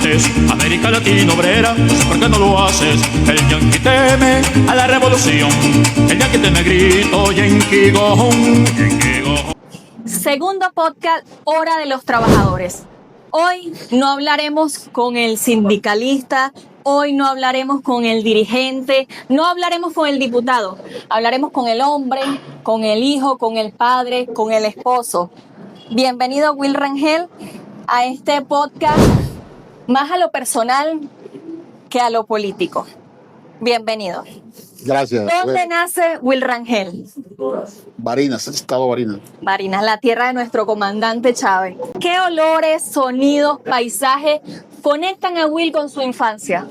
haces, América Latina obrera, no sé por qué no lo haces. El yanqui teme a la revolución, el yanqui teme grito, yanqui gojón, yanqui gojón. Segundo podcast, Hora de los Trabajadores. Hoy no hablaremos con el sindicalista, hoy no hablaremos con el dirigente, no hablaremos con el diputado, hablaremos con el hombre, con el hijo, con el padre, con el esposo. Bienvenido, Will Rangel, a este podcast más a lo personal que a lo político. Bienvenido. Gracias. ¿Dónde nace Will Rangel? Barinas, estado Barinas. Barinas, la tierra de nuestro comandante Chávez. ¿Qué olores, sonidos, paisajes conectan a Will con su infancia?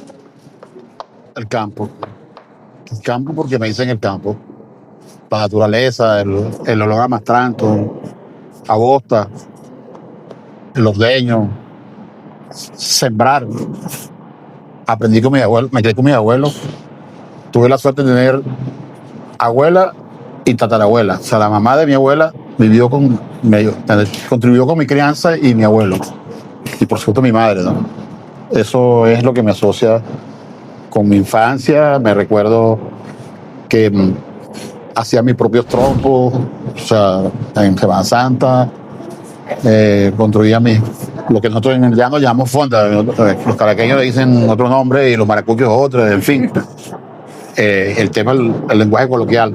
El campo. El campo porque me dicen el campo. La naturaleza, el olor a mastranto, a bosta, los leños, sembrar. Aprendí con mi abuelo, me crié con mi abuelo. Tuve la suerte de tener abuela y tatarabuela. O sea, la mamá de mi abuela contribuyó con mi crianza y mi abuelo. Y por supuesto mi madre, ¿no? Eso es lo que me asocia con mi infancia. Me recuerdo que hacía mis propios trompos, o sea, en Semana Santa. Construía lo que nosotros en el llano llamamos fonda. Los caraqueños le dicen otro nombre y los maracuchos otro, en fin. El tema, el lenguaje coloquial.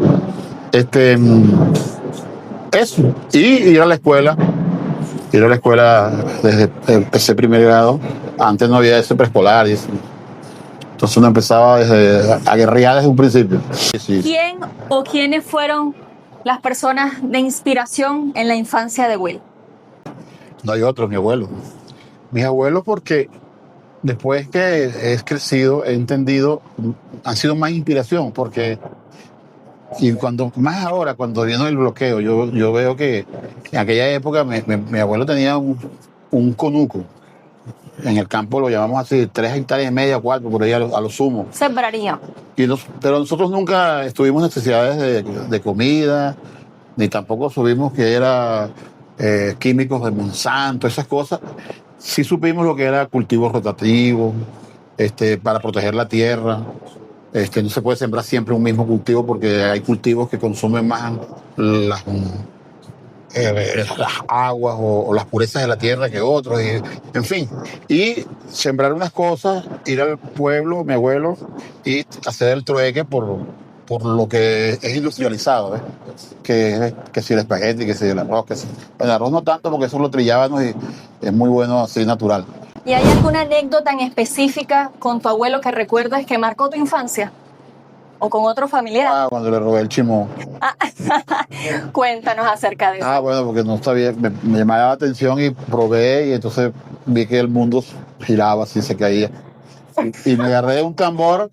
Eso. Y ir a la escuela desde ese primer grado. Antes no había ese preescolar. Entonces uno empezaba a guerrear desde un principio. Sí. ¿Quién o quiénes fueron las personas de inspiración en la infancia de Will? No hay otro, mi abuelo. Mis abuelos, porque después que he crecido, he entendido, han sido más inspiración, porque más ahora, cuando vino el bloqueo, yo veo que en aquella época mi abuelo tenía un conuco. En el campo lo llamamos así, 3,5 hectáreas, 4, por ahí a lo sumo. Sembraría. Pero nosotros nunca tuvimos necesidades de comida, ni tampoco supimos que era químicos de Monsanto, esas cosas. Sí supimos lo que era cultivos rotativos, para proteger la tierra. No se puede sembrar siempre un mismo cultivo porque hay cultivos que consumen más las aguas o las purezas de la tierra que otros. En fin, y sembrar unas cosas, ir al pueblo, mi abuelo, y hacer el trueque por lo que es industrializado, ¿eh? Que si el espagueti, que si el arroz, el arroz no tanto porque eso lo trillábamos y es muy bueno así natural. ¿Y hay alguna anécdota en específica con tu abuelo que recuerdas que marcó tu infancia? ¿O con otro familiar? Cuando le robé el chimón. Cuéntanos acerca de eso. Bueno, porque no sabía, me llamaba la atención y probé y entonces vi que el mundo giraba así, se caía. Y me agarré de un tambor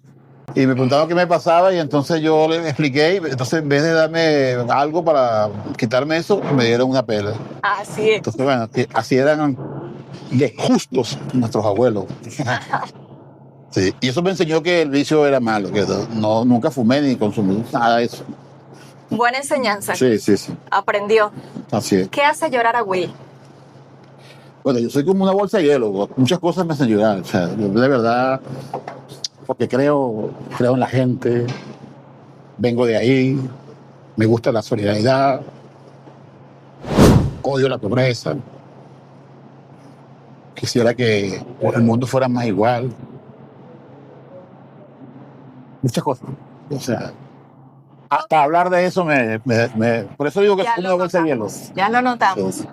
y me preguntaban qué me pasaba y entonces yo le expliqué y entonces en vez de darme algo para quitarme eso, me dieron una pela. Así es. Entonces, bueno, así eran de justos nuestros abuelos. Sí, y eso me enseñó que el vicio era malo, que nunca fumé ni consumí nada de eso. Buena enseñanza. Sí. Aprendió. Así es. ¿Qué hace llorar a Will? Bueno, yo soy como una bolsa de hielo, muchas cosas me hacen llorar, o sea, yo de verdad, porque creo en la gente, vengo de ahí, me gusta la solidaridad, odio la pobreza, quisiera que el mundo fuera más igual, muchas cosas, o sea, hasta hablar de eso por eso digo que es como una bolsa de hielo. Ya lo notamos. Sí.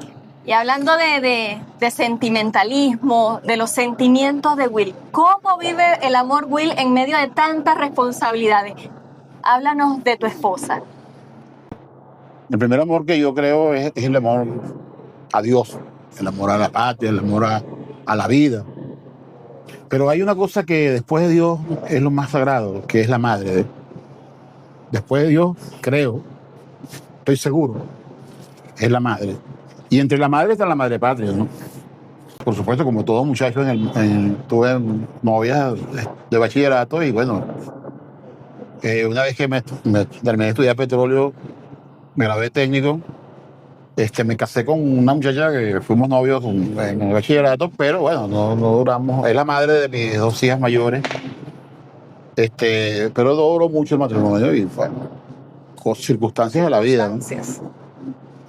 Y hablando de sentimentalismo, de los sentimientos de Will, ¿cómo vive el amor Will en medio de tantas responsabilidades? Háblanos de tu esposa. El primer amor que yo creo es el amor a Dios, el amor a la patria, el amor a la vida. Pero hay una cosa que después de Dios es lo más sagrado, que es la madre. Después de Dios, creo, estoy seguro, es la madre. Y entre la madre está la madre patria, ¿no? Por supuesto, como todo muchacho, tuve novias de bachillerato y bueno, una vez que me terminé de estudiar petróleo, me gradué técnico, Me casé con una muchacha que fuimos novios en el bachillerato, pero bueno, no duramos. Es la madre de mis dos hijas mayores. Pero no duró mucho el matrimonio y fue con circunstancias de la vida, ¿no? Gracias.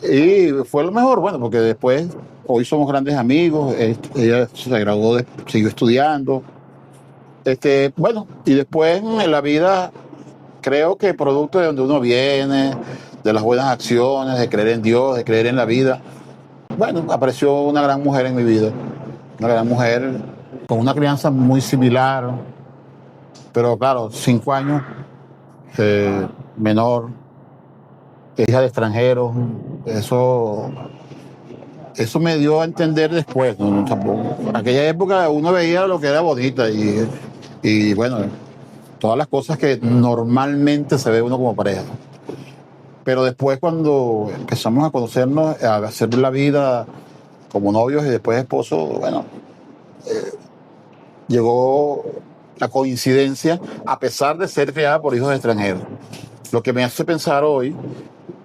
Y fue lo mejor, bueno, porque después, hoy somos grandes amigos. Ella se graduó, siguió estudiando. Bueno, y después en la vida, creo que producto de donde uno viene, de las buenas acciones, de creer en Dios, de creer en la vida, bueno, apareció una gran mujer en mi vida. Una gran mujer con una crianza muy similar, pero claro, 5 años menor, hija de extranjeros. Eso me dio a entender después, ¿no? Tampoco. En aquella época uno veía lo que era bonita y bueno, todas las cosas que normalmente se ve uno como pareja. Pero después, cuando empezamos a conocernos, a hacer la vida como novios y después esposos, bueno, llegó la coincidencia, a pesar de ser criada por hijos extranjeros. Lo que me hace pensar hoy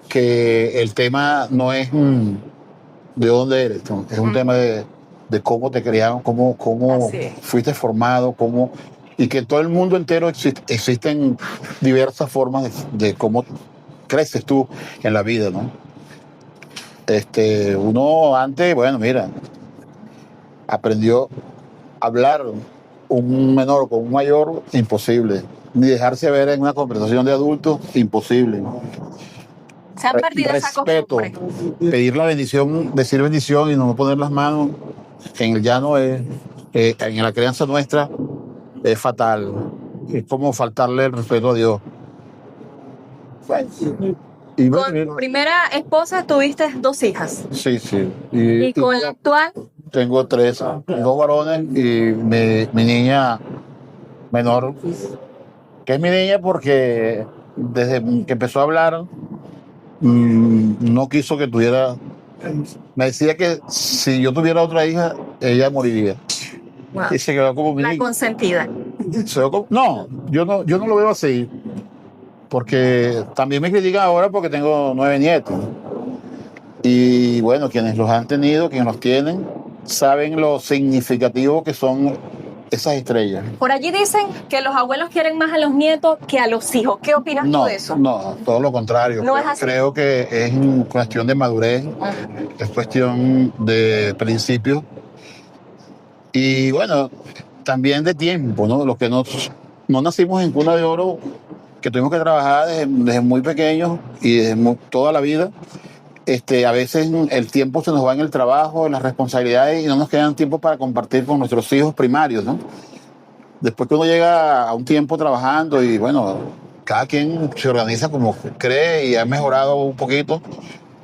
que el tema no es de dónde eres, ¿no? Es un tema de cómo te criaron, cómo fuiste formado, y que en todo el mundo entero existen diversas formas de cómo creces tú en la vida, ¿no? Uno antes, bueno, mira, aprendió a hablar un menor con un mayor, imposible. Ni dejarse ver en una conversación de adultos, imposible, ¿no? Se han perdido esa Respeto, costumbre. pedir la bendición, decir bendición y no poner las manos en el llano en la crianza nuestra es fatal. Es como faltarle el respeto a Dios. Bueno, y Con bueno, primera esposa tuviste 2 hijas. sí. Y con la actual, Tengo 3, 2 varones y mi niña menor, que es mi niña porque desde que empezó a hablar, no quiso que tuviera. Me decía que si yo tuviera otra hija, ella moriría. wow, Y se quedó como mi la niña. consentida. No, yo no lo veo así. Porque también me critican ahora porque tengo 9 nietos. Y bueno, quienes los han tenido, quienes los tienen, saben lo significativo que son esas estrellas. Por allí dicen que los abuelos quieren más a los nietos que a los hijos. ¿Qué opinas tú No, de eso? no, todo lo contrario. No es así. Creo que es cuestión de madurez, es cuestión de principios y bueno, también de tiempo, ¿no? Los que no nacimos en cuna de oro, que tuvimos que trabajar desde muy pequeños y desde toda la vida. A veces el tiempo se nos va en el trabajo, en las responsabilidades y no nos quedan tiempo para compartir con nuestros hijos primarios, ¿no? Después que uno llega a un tiempo trabajando y bueno, cada quien se organiza como cree y ha mejorado un poquito,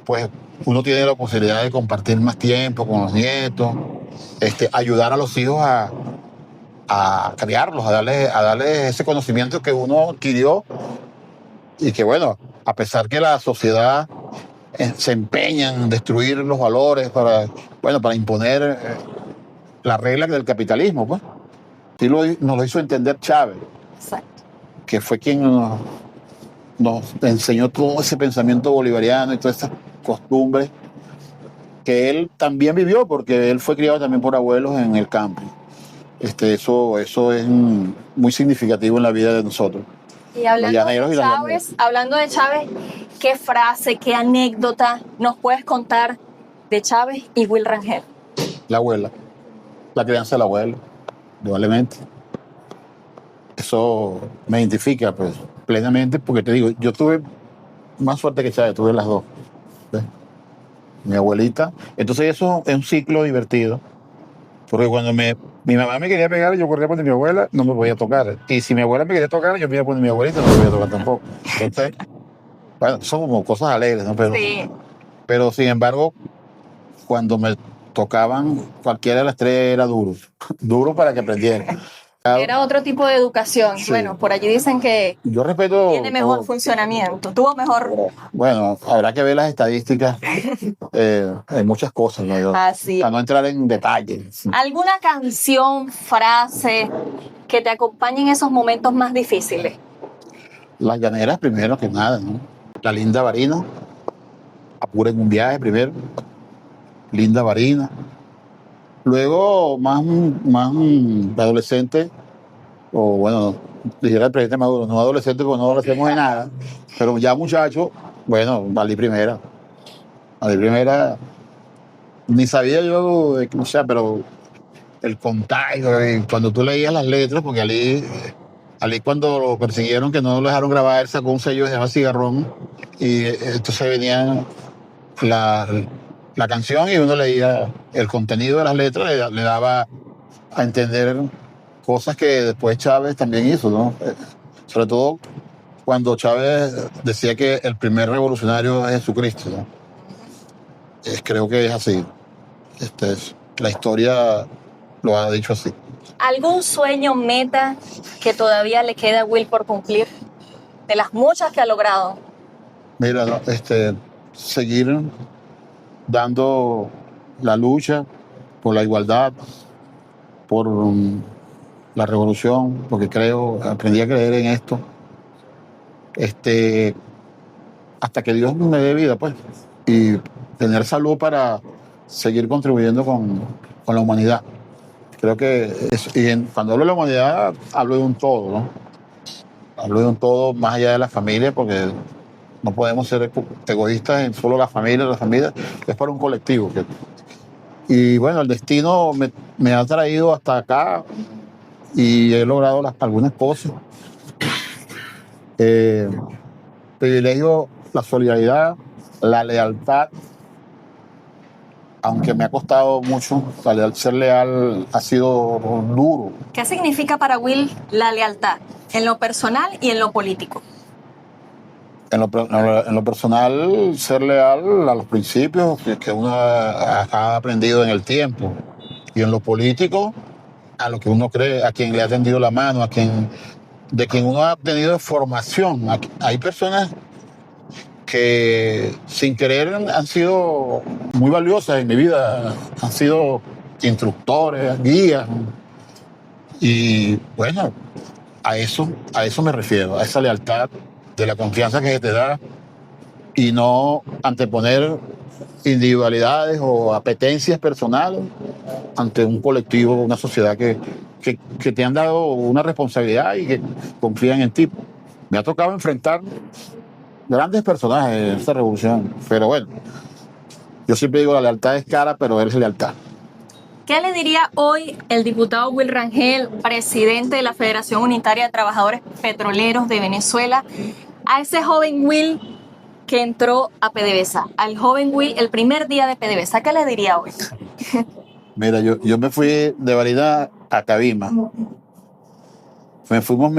pues uno tiene la posibilidad de compartir más tiempo con los nietos, ayudar a los hijos a criarlos, a darles ese conocimiento que uno adquirió y que bueno, a pesar que la sociedad se empeña en destruir los valores para imponer la regla del capitalismo, pues. Sí nos lo hizo entender Chávez, Exacto. que fue quien nos enseñó todo ese pensamiento bolivariano y todas esas costumbres que él también vivió, porque él fue criado también por abuelos en el campo. Eso es muy significativo en la vida de nosotros. Y hablando llaneros de y las Chávez, ¿qué frase, qué anécdota nos puedes contar de Chávez y Will Rangel? La abuela, la crianza de la abuela, probablemente. Eso me identifica pues plenamente, porque te digo, yo tuve más suerte que Chávez, tuve las dos. ¿Ves? Mi abuelita. Entonces eso es un ciclo divertido, porque cuando mi mamá me quería pegar, yo corría por mi abuela, no me podía tocar. Y si mi abuela me quería tocar, yo me iba a poner mi abuelita, no me podía tocar tampoco. Entonces, bueno, son como cosas alegres, ¿no? Sí. Pero sin embargo, cuando me tocaban cualquiera de las tres era duro. Duro para que aprendiera. Era otro tipo de educación. Sí. Bueno, por allí dicen que Yo respeto. tiene mejor funcionamiento, tuvo mejor. Bueno, habrá que ver las estadísticas. Hay muchas cosas, ¿no? Así. Para no entrar en detalles. ¿Alguna canción, frase que te acompañe en esos momentos más difíciles? Las llaneras, primero que nada, ¿no? La linda Varina, Apura en un viaje primero, Linda Varina. Luego, de adolescente, o bueno, dijera el presidente Maduro, no adolescente porque no lo hacemos de nada, pero ya muchacho, bueno, valí primera. Valí primera, ni sabía yo, o sea, pero el contagio, y cuando tú leías las letras, porque Ali cuando lo persiguieron, que no lo dejaron grabar, él sacó un sello que se llama Cigarrón, y entonces venía la, la canción y uno leía el contenido de las letras, le daba a entender cosas que después Chávez también hizo, ¿no? Sobre todo cuando Chávez decía que el primer revolucionario es Jesucristo, ¿no? Creo que es así. La historia lo ha dicho así. ¿Algún sueño, meta que todavía le queda a Will por cumplir? De las muchas que ha logrado. Mira, ¿no? Seguir dando la lucha por la igualdad, por la revolución, porque aprendí a creer en esto, hasta que Dios me dé vida, pues, y tener salud para seguir contribuyendo con la humanidad. Creo que cuando hablo de la humanidad, hablo de un todo, ¿no? Hablo de un todo más allá de la familia, porque no podemos ser egoístas en solo la familia es para un colectivo. Y bueno, el destino me ha traído hasta acá y he logrado algunas cosas. Privilegio la solidaridad, la lealtad, aunque me ha costado mucho, ser leal ha sido duro. ¿Qué significa para Will la lealtad en lo personal y en lo político? En lo personal, ser leal a los principios que uno ha aprendido en el tiempo. Y en lo político, a lo que uno cree, a quien le ha tendido la mano, de quien uno ha tenido formación. Hay personas que sin querer han sido muy valiosas en mi vida, han sido instructores, guías. Y bueno, a eso me refiero, a esa lealtad de la confianza que se te da y no anteponer individualidades o apetencias personales ante un colectivo, una sociedad que te han dado una responsabilidad y que confían en ti. Me ha tocado enfrentar grandes personajes en esta revolución, pero bueno, yo siempre digo la lealtad es cara, pero es lealtad. ¿Qué le diría hoy el diputado Will Rangel, presidente de la Federación Unitaria de Trabajadores Petroleros de Venezuela, a ese joven Will que entró a PDVSA, al joven Will el primer día de PDVSA? ¿Qué le diría hoy? Mira, yo me fui de Varina a Cabima. Fuimos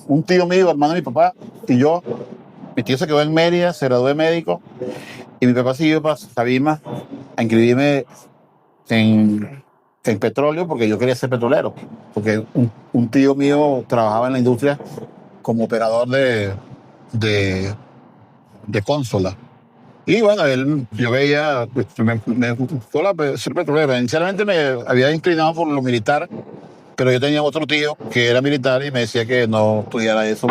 un tío mío, hermano de mi papá, y yo. Mi tío se quedó en Mérida, se graduó de médico, y mi papá siguió para Cabima a inscribirme en petróleo porque yo quería ser petrolero, porque un tío mío trabajaba en la industria como operador de consola. Y bueno, yo veía, me gustó ser petrolero. Inicialmente me había inclinado por lo militar, pero yo tenía otro tío que era militar y me decía que no estudiara eso.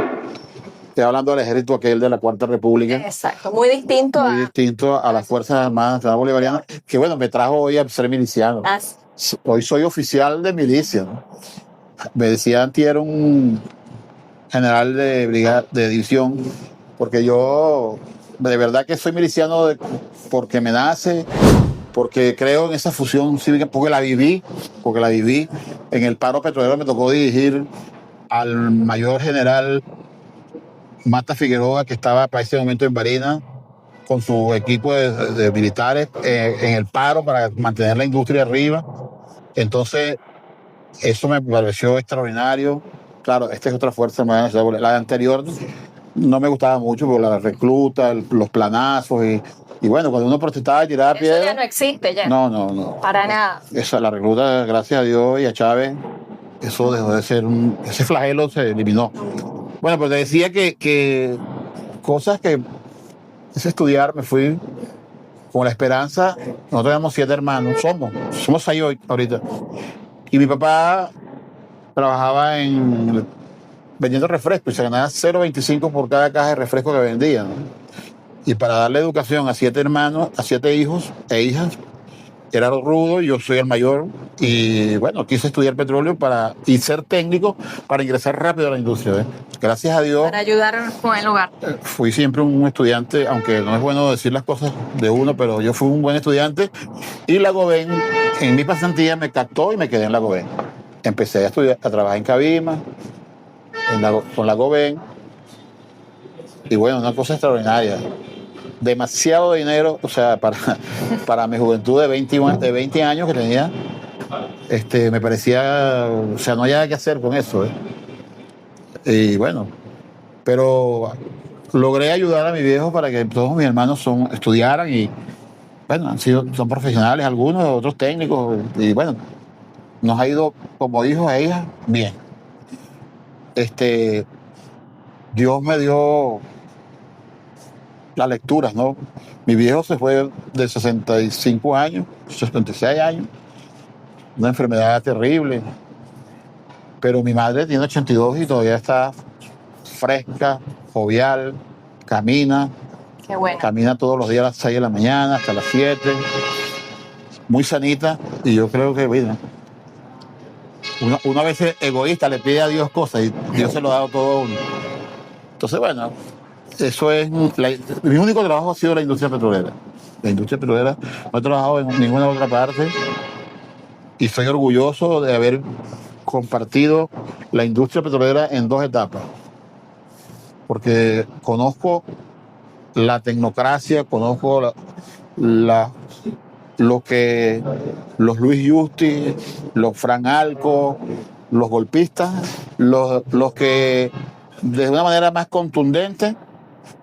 Estoy hablando del ejército aquel de la Cuarta República. Exacto, muy distinto a las Fuerzas Armadas Nacionales Bolivarianas, que bueno, me trajo hoy a ser miliciano. Hoy soy oficial de milicia, ¿no? Me decía antier un general de brigada, de división, porque yo de verdad que soy miliciano porque me nace, porque creo en esa fusión cívica, porque la viví. En el paro petrolero me tocó dirigir al mayor general Mata Figueroa, que estaba para ese momento en Varina con su equipo de militares en el paro para mantener la industria arriba. Entonces, eso me pareció extraordinario. Claro, esta es otra fuerza más. La anterior no me gustaba mucho por la recluta, los planazos y bueno, cuando uno protestaba y tiraba piedra. Eso ya no existe ya. No. Para nada. La recluta, gracias a Dios y a Chávez, eso dejó de ser ese flagelo se eliminó. Bueno, pues te decía que cosas que es estudiar, me fui con la esperanza. Nosotros éramos 7 hermanos, somos 6 hoy, ahorita. Y mi papá trabajaba vendiendo refrescos y se ganaba 0.25 por cada caja de refresco que vendía, ¿no? Y para darle educación a 7 hermanos, a 7 hijos e hijas, era rudo, yo soy el mayor y bueno, quise estudiar petróleo y ser técnico para ingresar rápido a la industria. Gracias a Dios. Para ayudar con el hogar. Fui siempre un estudiante, aunque no es bueno decir las cosas de uno, pero yo fui un buen estudiante y la Goven en mi pasantía me captó y me quedé en la Goven. Empecé a trabajar en Cabima, con la Goven y bueno, una cosa extraordinaria. Demasiado dinero, o sea, para mi juventud de 20 años que tenía, me parecía, o sea, no había nada que hacer con eso. Y bueno, pero logré ayudar a mi viejo para que todos mis hermanos estudiaran y bueno, son profesionales algunos, otros técnicos y bueno, nos ha ido como hijos a hijas bien. Dios me dio las lecturas, ¿no? Mi viejo se fue de 65 años, 66 años, una enfermedad terrible, pero mi madre tiene 82 y todavía está fresca, jovial, camina. Qué bueno. Camina todos los días a las 6 de la mañana hasta las 7, muy sanita, y yo creo que, bueno, una vez egoísta le pide a Dios cosas y Dios se lo ha dado todo a uno. Entonces, bueno, eso es. Mi único trabajo ha sido la industria petrolera. La industria petrolera, no he trabajado en ninguna otra parte y estoy orgulloso de haber compartido la industria petrolera en 2 etapas. Porque conozco la tecnocracia, conozco lo que los Luis Justi, los Fran Alco, los golpistas, los que de una manera más contundente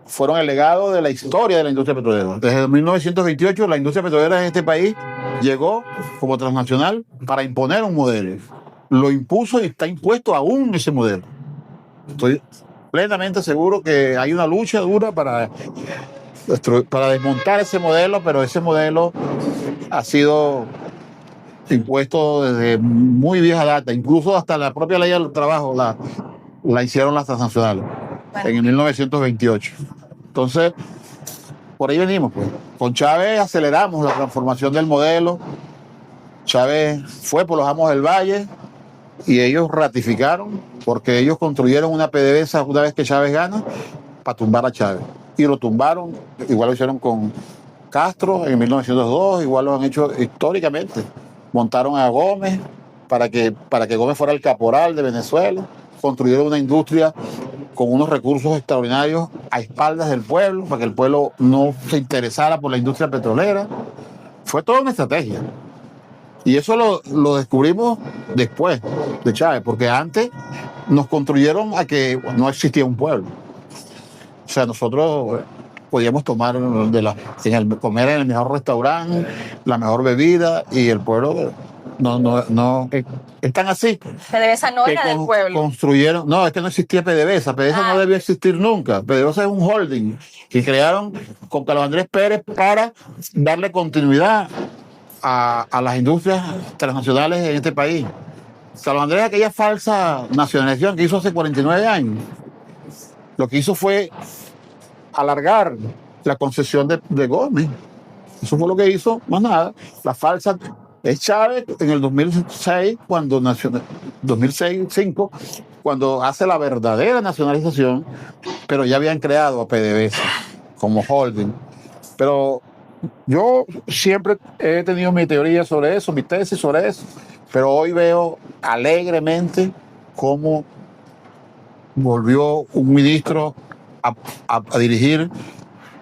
fueron el legado de la historia de la industria petrolera. Desde 1928 la industria petrolera en este país llegó como transnacional para imponer un modelo. Lo impuso y está impuesto aún ese modelo. Estoy plenamente seguro que hay una lucha dura para desmontar ese modelo, pero ese modelo ha sido impuesto desde muy vieja data, incluso hasta la propia ley del trabajo la hicieron las transnacionales en el 1928. Entonces, por ahí venimos, pues. Con Chávez aceleramos la transformación del modelo. Chávez fue por los Amos del Valle y ellos ratificaron, porque ellos construyeron una PDVSA una vez que Chávez gana, para tumbar a Chávez. Y lo tumbaron, igual lo hicieron con Castro en 1902, igual lo han hecho históricamente. Montaron a Gómez para que Gómez fuera el caporal de Venezuela. Construyeron una industria con unos recursos extraordinarios a espaldas del pueblo, para que el pueblo no se interesara por la industria petrolera. Fue toda una estrategia. Y eso lo descubrimos después de Chávez, porque antes nos construyeron a que no existía un pueblo. O sea, nosotros podíamos tomar comer en el mejor restaurante, la mejor bebida, y el pueblo no están así. PDVSA no era del pueblo. Construyeron, no, es que no existía PDVSA. PDVSA no debió existir nunca. PDVSA es un holding que crearon con Carlos Andrés Pérez para darle continuidad a las industrias transnacionales en este país. Carlos Andrés, aquella falsa nacionalización que hizo hace 49 años, lo que hizo fue alargar la concesión de Gómez. Eso fue lo que hizo, más nada. La falsa es Chávez en el 2006, 2005, cuando hace la verdadera nacionalización, pero ya habían creado a PDVSA como holding. Pero yo siempre he tenido mi teoría sobre eso, mi tesis sobre eso, pero hoy veo alegremente cómo volvió un ministro a dirigir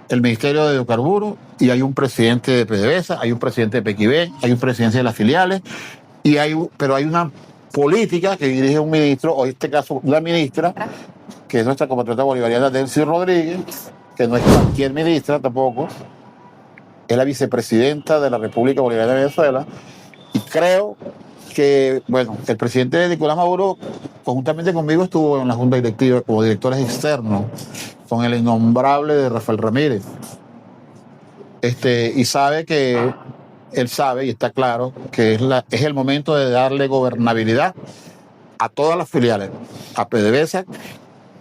el Ministerio de Hidrocarburos, y hay un presidente de PDVSA, hay un presidente de Pequibén, hay un presidente de las filiales, pero hay una política que dirige un ministro, o en este caso una ministra, que es nuestra compatriota bolivariana Delcy Rodríguez, que no es cualquier ministra tampoco, es la vicepresidenta de la República Bolivariana de Venezuela, y creo que, bueno, el presidente Nicolás Maduro, conjuntamente conmigo, estuvo en la Junta Directiva como directores externos, con el innombrable de Rafael Ramírez. Y él sabe y está claro que es el momento de darle gobernabilidad a todas las filiales, a PDVSA,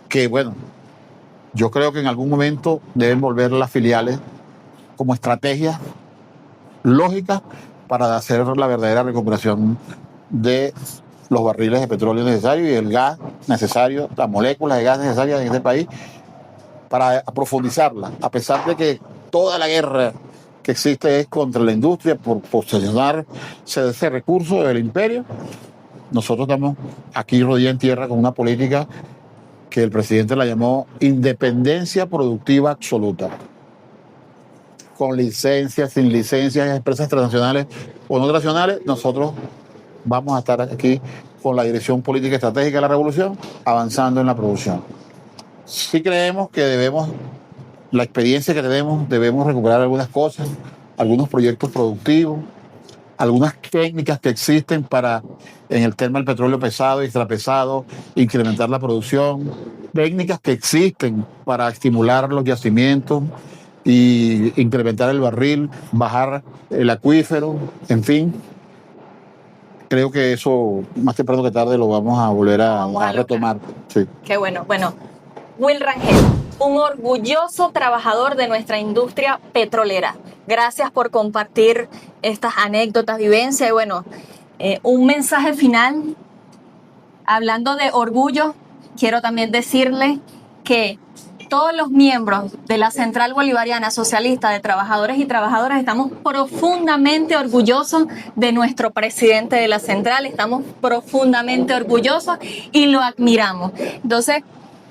que bueno, Yo creo que en algún momento deben volver las filiales como estrategias lógicas para hacer la verdadera recuperación de los barriles de petróleo necesarios y el gas necesario, las moléculas de gas necesarias en este país para profundizarla, a pesar de que toda la guerra que existe es contra la industria por posesionarse de ese recurso del imperio. Nosotros estamos aquí rodilla en tierra con una política que el presidente la llamó independencia productiva absoluta. Con licencias, sin licencias, empresas transnacionales o no transnacionales, nosotros vamos a estar aquí con la dirección política estratégica de la revolución, avanzando en la producción. Sí creemos que la experiencia que tenemos, debemos recuperar algunas cosas, algunos proyectos productivos, algunas técnicas que existen para, en el tema del petróleo pesado y extrapesado, incrementar la producción, técnicas que existen para estimular los yacimientos y incrementar el barril, bajar el acuífero, en fin. Creo que eso, más temprano que tarde, lo vamos a volver a retomar. Sí. Qué bueno. Bueno, Will Rangel, un orgulloso trabajador de nuestra industria petrolera. Gracias por compartir estas anécdotas, vivencias y bueno, un mensaje final. Hablando de orgullo, quiero también decirle que todos los miembros de la Central Bolivariana Socialista de Trabajadores y Trabajadoras estamos profundamente orgullosos de nuestro presidente de la Central, estamos profundamente orgullosos y lo admiramos. Entonces,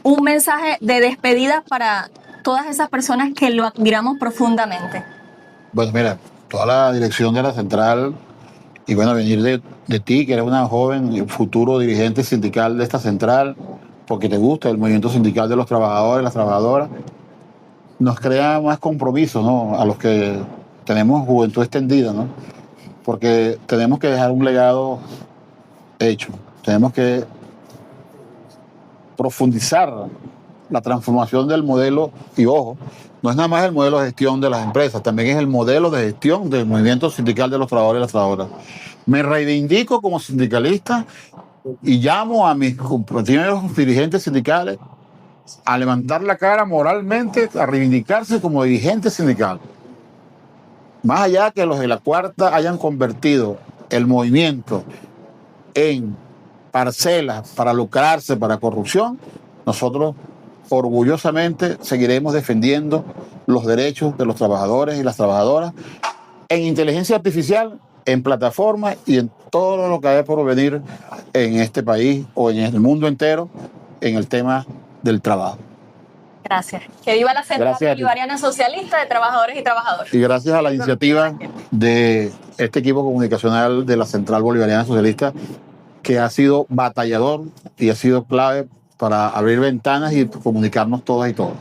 un mensaje de despedida para todas esas personas que lo admiramos profundamente. Bueno, mira, toda la dirección de la Central y bueno, venir de ti, que eres una joven, futuro dirigente sindical de esta Central, porque te gusta el movimiento sindical de los trabajadores y las trabajadoras, nos crea más compromiso, ¿no? A los que tenemos juventud extendida, ¿no? Porque tenemos que dejar un legado hecho, tenemos que profundizar la transformación del modelo, y ojo, no es nada más el modelo de gestión de las empresas, también es el modelo de gestión del movimiento sindical de los trabajadores y las trabajadoras. Me reivindico como sindicalista y llamo a mis compañeros dirigentes sindicales a levantar la cara moralmente, a reivindicarse como dirigentes sindicales. Más allá que los de la cuarta hayan convertido el movimiento en parcelas para lucrarse, para corrupción, nosotros orgullosamente seguiremos defendiendo los derechos de los trabajadores y las trabajadoras en inteligencia artificial, en plataformas y en todo lo que hay por venir en este país o en el mundo entero en el tema del trabajo. Gracias. Que viva la Central Bolivariana Socialista de Trabajadores y Trabajadoras. Y gracias a la iniciativa de este equipo comunicacional de la Central Bolivariana Socialista, que ha sido batallador y ha sido clave para abrir ventanas y comunicarnos todas y todos.